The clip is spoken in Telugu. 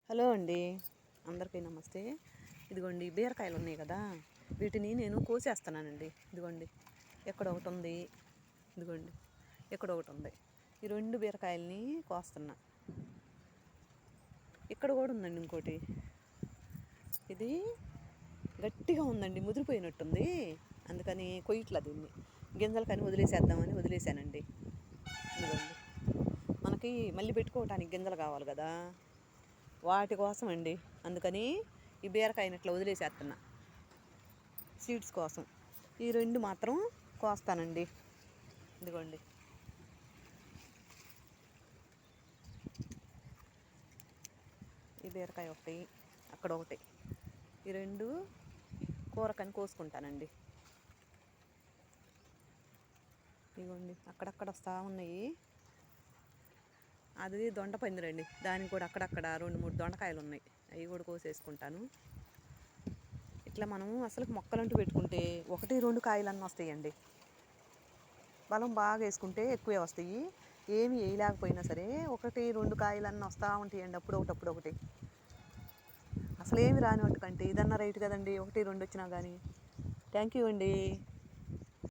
హలో అండి, అందరికీ నమస్తే. ఇదిగోండి బీరకాయలు ఉన్నాయి కదా, వీటిని నేను కోసేస్తున్నానండి. ఇదిగోండి ఎక్కడ ఒకటి ఉంది, ఇదిగోండి ఎక్కడ ఒకటి ఉంది. ఈ రెండు బీరకాయలని కోస్తున్నా. ఇక్కడ కూడా ఉందండి ఇంకోటి, ఇది గట్టిగా ఉందండి, ముదిరిపోయినట్టుంది. అందుకని కొయ్యట్లా దీన్ని, గింజలు కానీ వదిలేసేద్దామని వదిలేసానండి. ఇదిగోండి మనకి మళ్ళీ పెట్టుకోవటానికి గింజలు కావాలి కదా, వాటి కోసం అండి. అందుకని ఈ బీరకాయని ఇట్లా వదిలేసేస్తున్నా సీడ్స్ కోసం. ఈ రెండు మాత్రం కోస్తానండి. ఇదిగోండి ఈ బీరకాయ ఒకటి, అక్కడ ఒకటి, ఈ రెండు కూరకని కోసుకుంటానండి. ఇదిగోండి అక్కడక్కడ వస్తూ ఉన్నాయి. అది దొండ పందిరండి, దానికి కూడా అక్కడక్కడ 2-3 దొండకాయలు ఉన్నాయి, అవి కూడా కోసేసుకుంటాను. ఇట్లా మనం అసలు మొక్కలంటూ పెట్టుకుంటే 1-2 కాయలన్నీ వస్తాయండి. బలం బాగా వేసుకుంటే ఎక్కువే వస్తాయి. ఏమి వేయలేకపోయినా సరే 1-2 కాయలన్నీ వస్తూ ఉంటాయండి, అప్పుడు ఒకటి. అసలు ఏమి రాని వాటికంటే ఇదన్నా రైట్ కదండి, 1-2 వచ్చినా కానీ. థ్యాంక్ యూ అండి.